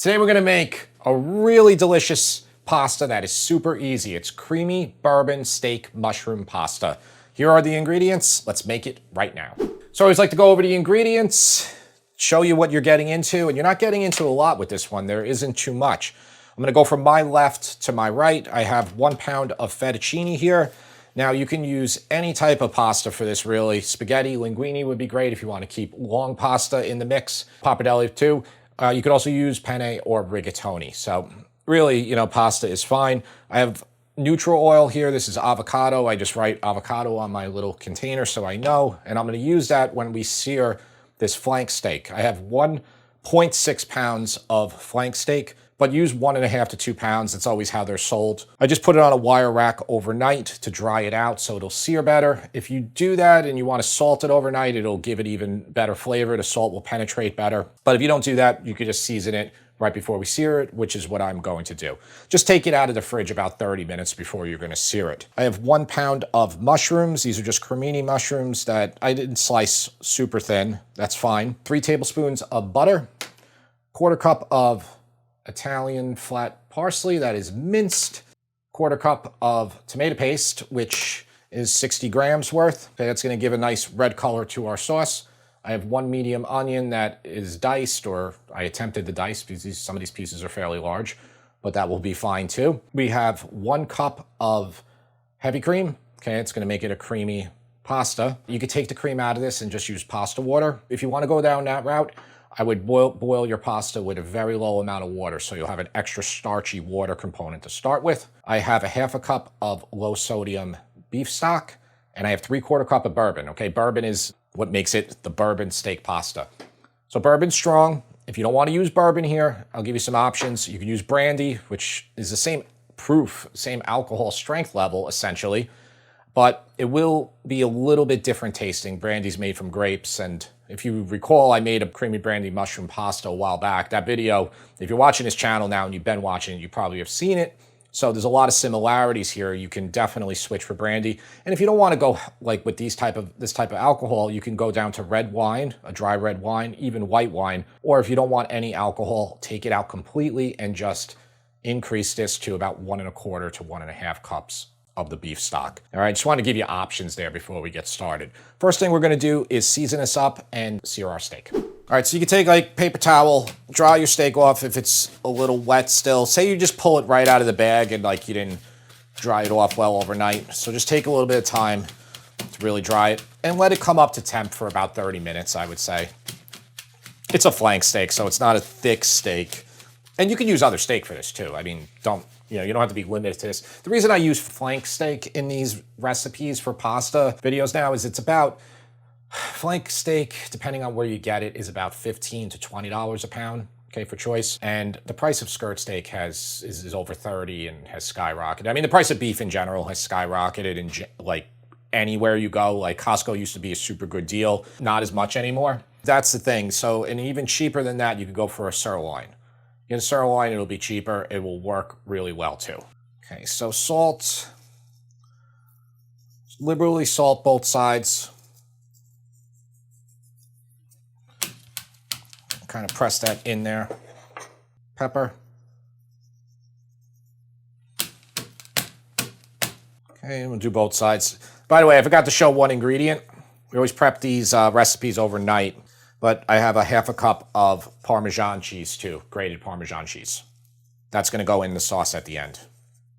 Today we're gonna make a really delicious pasta that is super easy. It's creamy bourbon steak mushroom pasta. Here are the ingredients. Let's make it right now. So I always like to go over the ingredients, show you what you're getting into, and you're not getting into a lot with this one. There isn't too much. I'm gonna go from my left to my right. I have 1 pound of fettuccine here. Now you can use any type of pasta for this really. Spaghetti, linguine would be great if you want to keep long pasta in the mix. Pappardelle too. You could also use penne or rigatoni. So really, you know, pasta is fine. I have neutral oil here. This is avocado. I just write avocado on my little container so I know. And I'm going to use that when we sear this flank steak. I have 1.6 pounds of flank steak, but use 1.5 to 2 pounds. That's always how they're sold. I just put it on a wire rack overnight to dry it out so it'll sear better. If you do that and you want to salt it overnight, it'll give it even better flavor. The salt will penetrate better. But if you don't do that, you could just season it right before we sear it, which is what I'm going to do. Just take it out of the fridge about 30 minutes before you're going to sear it. I have 1 pound of mushrooms. These are just cremini mushrooms that I didn't slice super thin. That's fine. 3 tablespoons of butter, 1/4 cup of Italian flat parsley that is minced, 1/4 cup of tomato paste, which is 60 grams worth. Okay, that's going to give a nice red color to our sauce. I have 1 medium onion that is diced, or I attempted to dice because some of these pieces are fairly large, but that will be fine too. We have 1 cup of heavy cream. Okay, it's going to make it a creamy pasta. You could take the cream out of this and just use pasta water. If you want to go down that route, I would boil your pasta with a very low amount of water, so you'll have an extra starchy water component to start with. I have 1/2 cup of low sodium beef stock, and I have 3/4 cup of bourbon. Okay, bourbon is what makes it the bourbon steak pasta. So bourbon's strong. If you don't want to use bourbon here, I'll give you some options. You can use brandy, which is the same proof, same alcohol strength level, essentially, but it will be a little bit different tasting. Brandy's made from grapes, and if you recall, I made a creamy brandy mushroom pasta a while back. That video, if you're watching this channel now and you've been watching it, you probably have seen it. So there's a lot of similarities here. You can definitely switch for brandy. And if you don't want to go like with this type of alcohol, you can go down to red wine, a dry red wine, even white wine. Or if you don't want any alcohol, take it out completely and just increase this to about 1.25 to 1.5 cups of the beef stock. All right, just want to give you options there before we get started. First thing we're going to do is season this up and sear our steak. All right, so you can take like paper towel, dry your steak off if it's a little wet still. Say you just pull it right out of the bag and like you didn't dry it off well overnight. So just take a little bit of time to really dry it and let it come up to temp for about 30 minutes, I would say. It's a flank steak, so it's not a thick steak. And you can use other steak for this too. I mean, you don't have to be limited to this. The reason I use flank steak in these recipes for pasta videos now is it's about, flank steak, depending on where you get it, is about $15 to $20 a pound, okay, for choice. And the price of skirt steak is over 30 and has skyrocketed. I mean, the price of beef in general has skyrocketed in like anywhere you go. Like Costco used to be a super good deal, not as much anymore. That's the thing. So, and even cheaper than that, you could go for a sirloin. In sirloin, it'll be cheaper. It will work really well too. Okay, so salt. Liberally salt both sides. Kind of press that in there. Pepper. Okay, we'll do both sides. By the way, I forgot to show one ingredient. We always prep these recipes overnight. But I have 1/2 cup of Parmesan cheese too, grated Parmesan cheese. That's gonna go in the sauce at the end.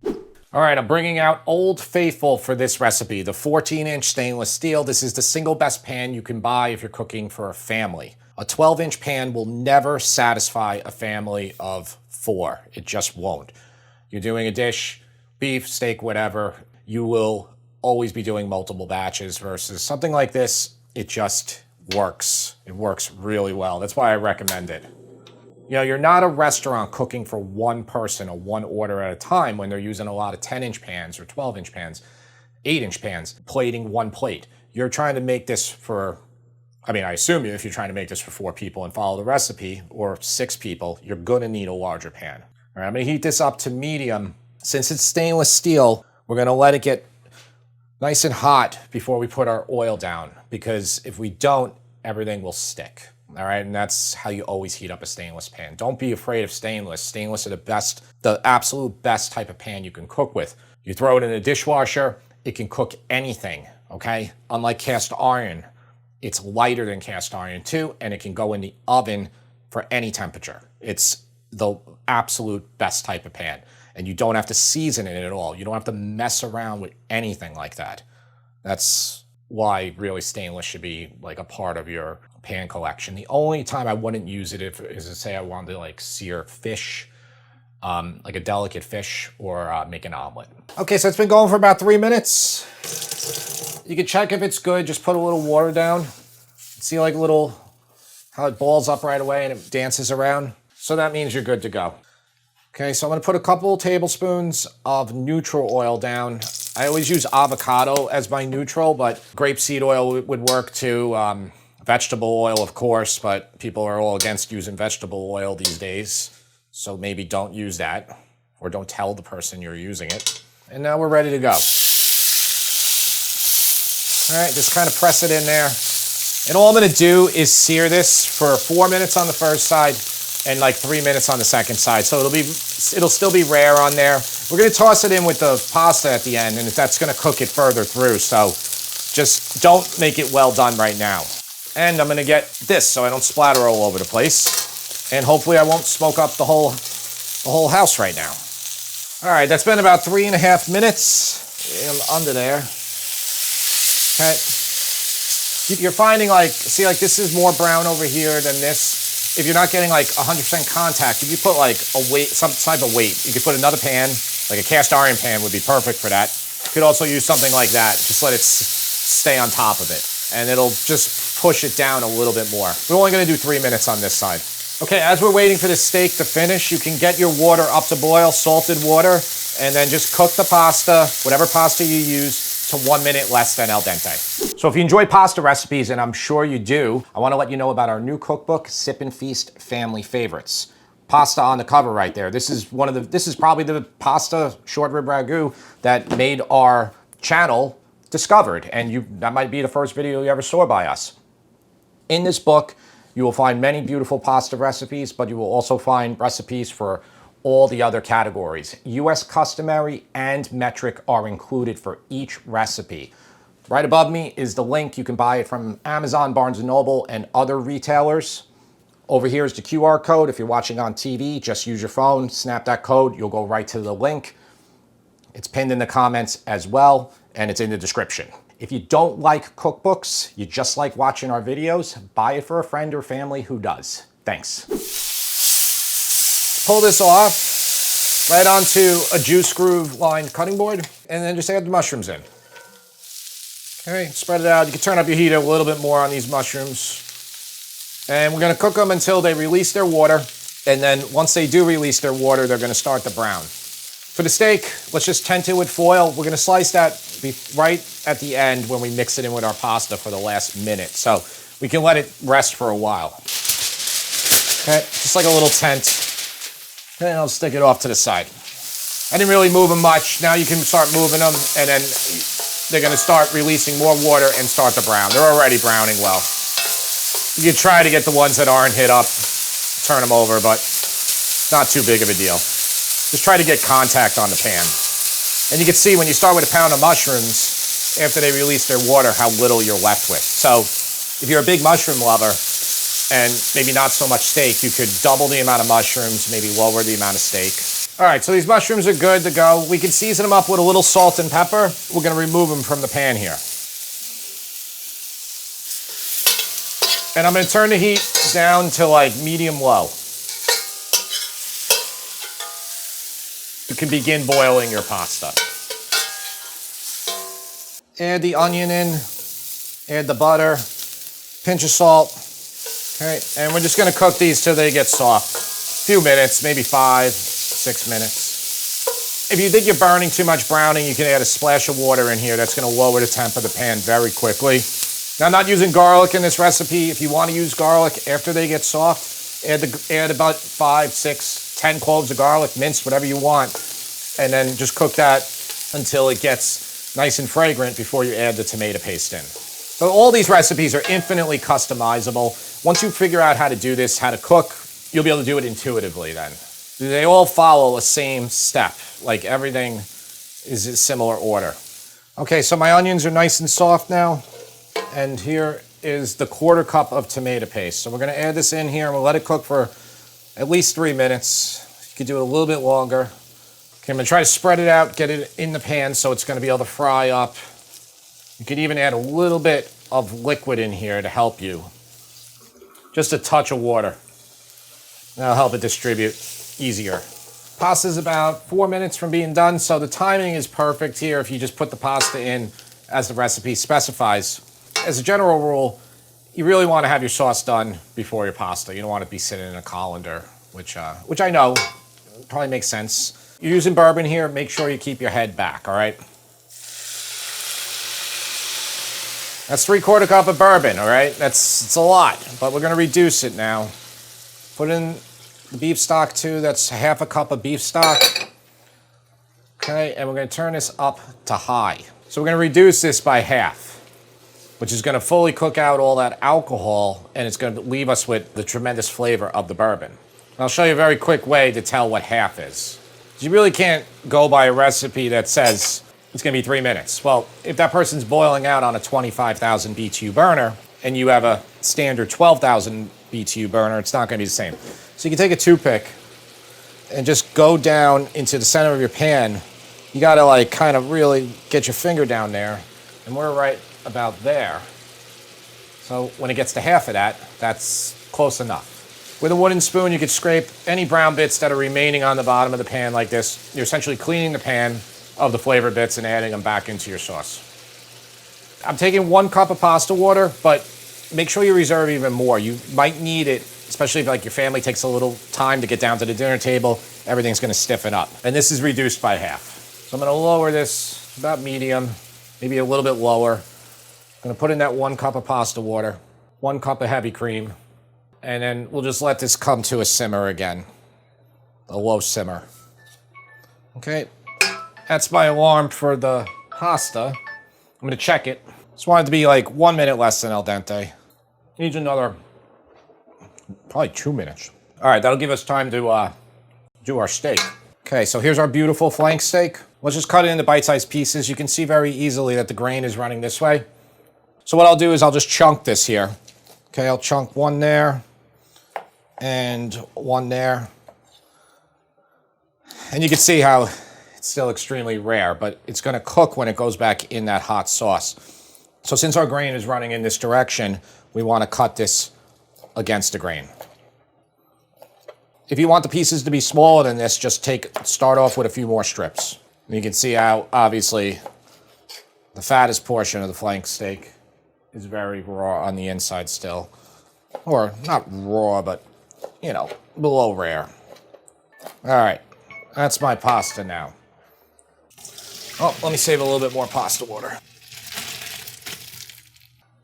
All right, I'm bringing out Old Faithful for this recipe, the 14-inch stainless steel. This is the single best pan you can buy if you're cooking for a family. A 12-inch pan will never satisfy a family of 4. It just won't. You're doing a dish, beef, steak, whatever, you will always be doing multiple batches versus something like this, it just works. It works really well. That's why I recommend it. You know, you're not a restaurant cooking for one person or one order at a time when they're using a lot of 10-inch pans or 12-inch pans, 8-inch pans, plating one plate. You're trying to make this for, I mean, I assume if you're trying to make this for 4 people and follow the recipe, or 6 people, you're gonna need a larger pan. All right, I'm gonna heat this up to medium. Since it's stainless steel, we're gonna let it get nice and hot before we put our oil down, because if we don't, everything will stick. All right, and that's how you always heat up a stainless pan. Don't be afraid of stainless. Stainless are the absolute best type of pan you can cook with. You throw it in a dishwasher, it can cook anything, okay? Unlike cast iron, it's lighter than cast iron too, and it can go in the oven for any temperature. It's the absolute best type of pan, and you don't have to season it at all. You don't have to mess around with anything like that. That's why really stainless should be like a part of your pan collection. The only time I wouldn't use it is to say I wanted to like sear fish, like a delicate fish, or make an omelet. Okay, so it's been going for about 3 minutes. You can check if it's good. Just put a little water down. See like how it balls up right away and it dances around. So that means you're good to go. Okay, so I'm gonna put a couple tablespoons of neutral oil down. I always use avocado as my neutral, but grapeseed oil would work too. Vegetable oil, of course, but people are all against using vegetable oil these days. So maybe don't use that, or don't tell the person you're using it. And now we're ready to go. All right, just kind of press it in there. And all I'm gonna do is sear this for 4 minutes on the first side and like 3 minutes on the second side. So it'll still be rare on there. We're gonna toss it in with the pasta at the end, and that's gonna cook it further through. So just don't make it well done right now. And I'm gonna get this so I don't splatter all over the place. And hopefully I won't smoke up the whole house right now. All right, that's been about 3.5 minutes under there. Okay. You're finding see this is more brown over here than this. If you're not getting like 100% contact, if you put like a weight, some type of weight, you could put another pan, like a cast iron pan would be perfect for that. You could also use something like that. Just let it stay on top of it, and it'll just push it down a little bit more. We're only gonna do 3 minutes on this side. Okay, as we're waiting for the steak to finish, you can get your water up to boil, salted water, and then just cook the pasta, whatever pasta you use, to 1 minute less than al dente. So if you enjoy pasta recipes, and I'm sure you do, I want to let you know about our new cookbook, Sip and Feast Family Favorites. Pasta on the cover right there. This is probably the pasta short rib ragu that made our channel discovered, and that might be the first video you ever saw by us. In this book, you will find many beautiful pasta recipes, but you will also find recipes for all the other categories. US customary and metric are included for each recipe. Right above me is the link. You can buy it from Amazon, Barnes & Noble, and other retailers. Over here is the QR code. If you're watching on TV, just use your phone, snap that code, you'll go right to the link. It's pinned in the comments as well, and it's in the description. If you don't like cookbooks, you just like watching our videos, buy it for a friend or family who does. Thanks. Pull this off right onto a juice groove lined cutting board, and then just add the mushrooms in. Okay, spread it out. You can turn up your heat a little bit more on these mushrooms. And we're gonna cook them until they release their water. And then once they do release their water, they're gonna start to brown. For the steak, let's just tent it with foil. We're gonna slice that right at the end when we mix it in with our pasta for the last minute. So we can let it rest for a while. Okay, just like a little tent. And I'll stick it off to the side. I didn't really move them much. Now you can start moving them, and then they're gonna start releasing more water and start to brown. They're already browning well. You can try to get the ones that aren't hit up, turn them over, but not too big of a deal. Just try to get contact on the pan. And you can see when you start with a pound of mushrooms, after they release their water, how little you're left with. So if you're a big mushroom lover, and maybe not so much steak, you could double the amount of mushrooms, maybe lower the amount of steak. All right, so these mushrooms are good to go. We can season them up with a little salt and pepper. We're gonna remove them from the pan here. And I'm gonna turn the heat down to like medium low. You can begin boiling your pasta. Add the onion in, add the butter, pinch of salt. Okay, and we're just gonna cook these till they get soft. A few minutes, maybe 5, 6 minutes. If you think you're burning too much browning, you can add a splash of water in here. That's gonna lower the temp of the pan very quickly. Now, I'm not using garlic in this recipe. If you wanna use garlic after they get soft, add about 5, 6, 10 cloves of garlic, minced, whatever you want. And then just cook that until it gets nice and fragrant before you add the tomato paste in. So all these recipes are infinitely customizable. Once you figure out how to do this, how to cook, you'll be able to do it intuitively then. They all follow the same step, like everything is in similar order. Okay, so my onions are nice and soft now, and here is the 1/4 cup of tomato paste. So we're gonna add this in here and we'll let it cook for at least 3 minutes. You could do it a little bit longer. Okay, I'm gonna try to spread it out, get it in the pan so it's gonna be able to fry up. You could even add a little bit of liquid in here to help you. Just a touch of water. That'll help it distribute easier. Pasta's about 4 minutes from being done, so the timing is perfect here if you just put the pasta in as the recipe specifies. As a general rule, you really want to have your sauce done before your pasta. You don't want to be sitting in a colander, which I know probably makes sense. You're using bourbon here, make sure you keep your head back, all right? That's 3/4 cup of bourbon, all right? It's a lot, but we're gonna reduce it now. Put in the beef stock too, that's 1/2 cup of beef stock. Okay, and we're gonna turn this up to high. So we're gonna reduce this by half, which is gonna fully cook out all that alcohol, and it's gonna leave us with the tremendous flavor of the bourbon. I'll show you a very quick way to tell what half is. You really can't go by a recipe that says it's gonna be 3 minutes. Well, if that person's boiling out on a 25,000 BTU burner, and you have a standard 12,000 BTU burner, it's not gonna be the same. So you can take a toothpick and just go down into the center of your pan. You gotta like kind of really get your finger down there, and we're right about there. So when it gets to half of that, that's close enough. With a wooden spoon, you could scrape any brown bits that are remaining on the bottom of the pan like this. You're essentially cleaning the pan of the flavor bits and adding them back into your sauce. I'm taking 1 cup of pasta water, but make sure you reserve even more. You might need it, especially if like your family takes a little time to get down to the dinner table. Everything's gonna stiffen up. And this is reduced by half. So I'm gonna lower this about medium, maybe a little bit lower. I'm gonna put in that 1 cup of pasta water, 1 cup of heavy cream, and then we'll just let this come to a simmer again, a low simmer. Okay, that's my alarm for the pasta. I'm gonna check it. Just want it to be like 1 minute less than al dente. Needs another, probably 2 minutes. All right, that'll give us time to do our steak. Okay, so here's our beautiful flank steak. Let's just cut it into bite-sized pieces. You can see very easily that the grain is running this way. So what I'll do is I'll just chunk this here. Okay, I'll chunk 1 there and 1 there. And you can see how it's still extremely rare, but it's gonna cook when it goes back in that hot sauce. So since our grain is running in this direction, we wanna cut this against the grain. If you want the pieces to be smaller than this, just start off with a few more strips. And you can see how, obviously, the fattest portion of the flank steak is very raw on the inside still. Or not raw, but, you know, below rare. All right, that's my pasta now. Oh, let me save a little bit more pasta water.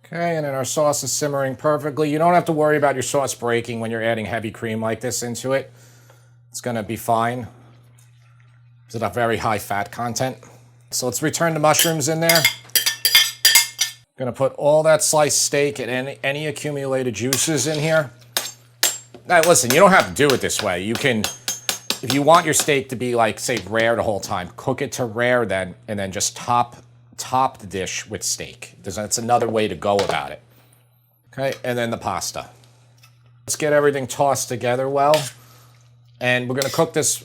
Okay, and then our sauce is simmering perfectly. You don't have to worry about your sauce breaking when you're adding heavy cream like this into it. It's gonna be fine. It's a very high fat content. So let's return the mushrooms in there. Gonna put all that sliced steak and any accumulated juices in here. Now listen, you don't have to do it this way. You can, if you want your steak to be like, say, rare the whole time, cook it to rare then, and then just top the dish with steak. That's another way to go about it. Okay, and then the pasta. Let's get everything tossed together well. And we're gonna cook this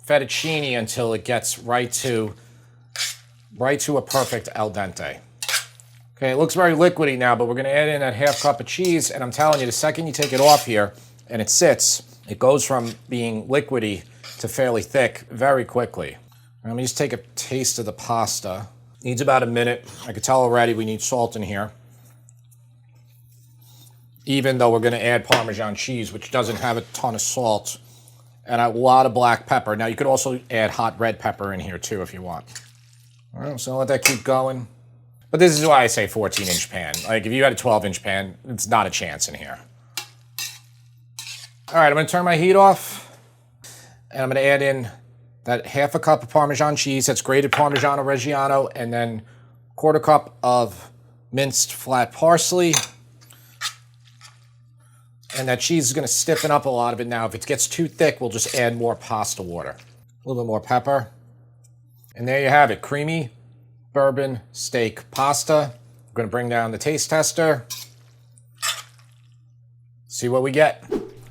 fettuccine until it gets right to a perfect al dente. Okay, it looks very liquidy now, but we're gonna add in that 1/2 cup of cheese, and I'm telling you, the second you take it off here and it sits, it goes from being liquidy to fairly thick very quickly. Let me just take a taste of the pasta. Needs about a minute. I can tell already we need salt in here. Even though we're gonna add Parmesan cheese, which doesn't have a ton of salt, and a lot of black pepper. Now you could also add hot red pepper in here too if you want. All right, so let that keep going. But this is why I say 14-inch pan. Like if you had a 12-inch pan, it's not a chance in here. All right, I'm gonna turn my heat off, and I'm gonna add in that 1/2 cup of Parmesan cheese. That's grated Parmigiano Reggiano, and then 1/4 cup of minced flat parsley. And that cheese is going to stiffen up a lot of it now. If it gets too thick, we'll just add more pasta water. A little bit more pepper. And there you have it, creamy bourbon steak pasta. I'm going to bring down the taste tester. See what we get.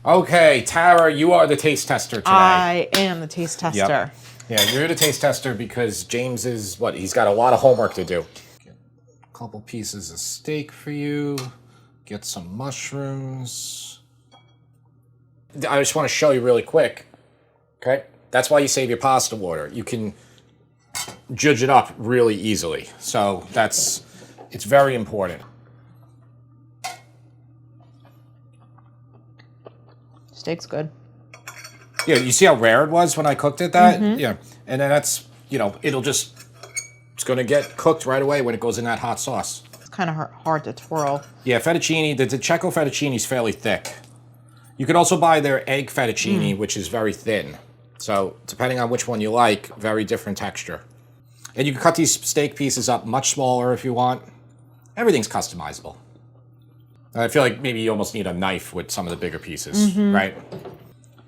Okay, Tara, you are the taste tester today. I am the taste tester. Yep. Yeah, you're the taste tester because James is, he's got a lot of homework to do. Get a couple pieces of steak for you. Get some mushrooms. I just want to show you really quick, okay? That's why you save your pasta water. You can judge it up really easily. So it's very important. Steak's good. Yeah, you see how rare it was when I cooked it Yeah, and then that's, it's going to get cooked right away when it goes in that hot sauce. It's kind of hard to twirl. Yeah, fettuccine, the Checo fettuccine is fairly thick. You could also buy their egg fettuccine, which is very thin. So, depending on which one you like, very different texture. And you can cut these steak pieces up much smaller if you want. Everything's customizable. I feel like maybe you almost need a knife with some of the bigger pieces, right?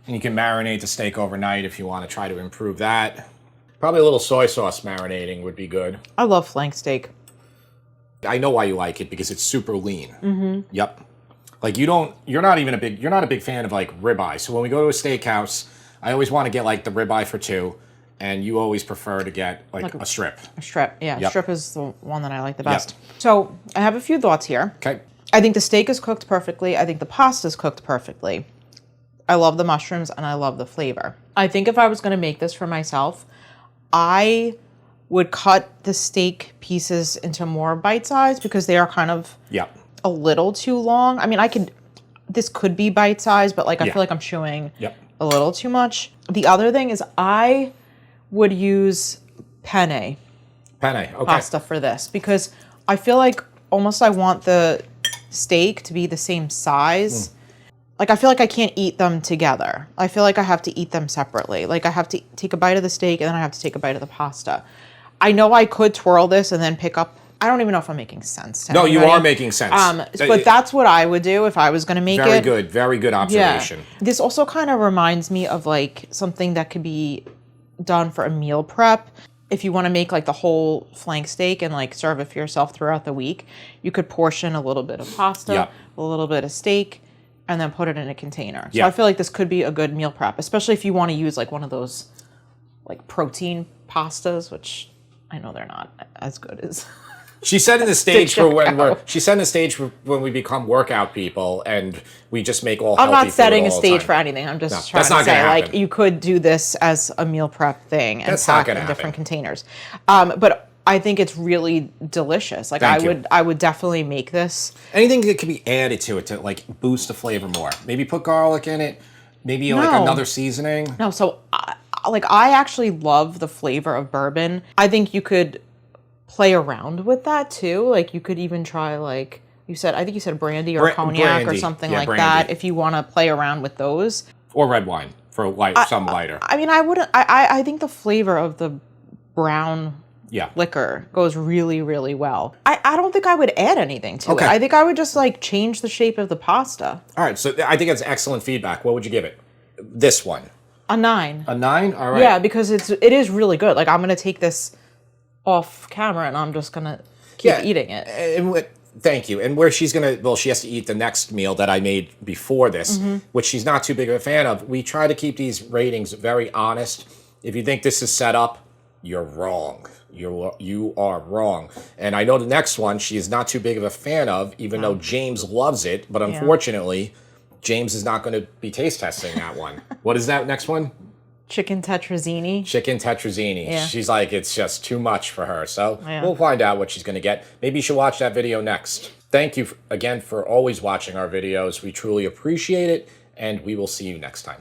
And you can marinate the steak overnight if you want to try to improve that. Probably a little soy sauce marinating would be good. I love flank steak. I know why you like it, because it's super lean. Yep. Like you're not a big fan of like ribeye. So when we go to a steakhouse, I always want to get like the ribeye for two, and you always prefer to get like a strip. A strip, yeah. Yep. Strip is the one that I like the best. Yep. So I have a few thoughts here. Okay. I think the steak is cooked perfectly. I think the pasta is cooked perfectly. I love the mushrooms and I love the flavor. I think if I was going to make this for myself, I would cut the steak pieces into more bite size because they are kind of a little too long. I mean, this could be bite size, but like I feel like I'm chewing a little too much. The other thing is I would use penne pasta for this because I feel like almost I want the steak to be the same size. Like I feel like I can't eat them together. I feel like I have to eat them separately. Like I have to take a bite of the steak and then I have to take a bite of the pasta. I know I could twirl this and then pick up. I don't even know if I'm making sense. No, you are making sense. But that's what I would do if I was going to make it. Very good observation. Yeah. This also kind of reminds me of like something that could be done for a meal prep. If you want to make like the whole flank steak and like serve it for yourself throughout the week, you could portion a little bit of pasta, a little bit of steak, and then put it in a container. So I feel like this could be a good meal prep, especially if you want to use like one of those like protein pastas, which I know they're not as good as. She set in the stage for when we become workout people and we just make all healthy food all the time. I'm not setting a stage for anything. I'm just trying to say like you could do this as a meal prep thing and pack in different containers. But I think it's really delicious. Like I would definitely make this. Anything that can be added to it to like boost the flavor more. Maybe put garlic in it. Maybe like another seasoning. No, so I actually love the flavor of bourbon. I think you could play around with that too. Like you could even try like I think you said brandy or cognac or something like that if you want to play around with those. Or red wine for some lighter. I mean, I wouldn't. I think the flavor of the brown liquor goes really, really well. I don't think I would add anything to it. I think I would just like change the shape of the pasta. All right, so I think that's excellent feedback. What would you give it? This one. A 9. A 9? All right. Yeah, because it is really good. Like I'm gonna take this off camera and I'm just gonna keep eating it. And thank you. And where she's gonna, she has to eat the next meal that I made before this, which she's not too big of a fan of. We try to keep these ratings very honest. If you think this is set up, you're wrong. You are wrong. And I know the next one she is not too big of a fan of, even though James loves it. But unfortunately, James is not going to be taste testing that one. What is that next one? Chicken tetrazzini. Chicken tetrazzini. Yeah. She's like, it's just too much for her. So we'll find out what she's going to get. Maybe you should watch that video next. Thank you again for always watching our videos. We truly appreciate it, and we will see you next time.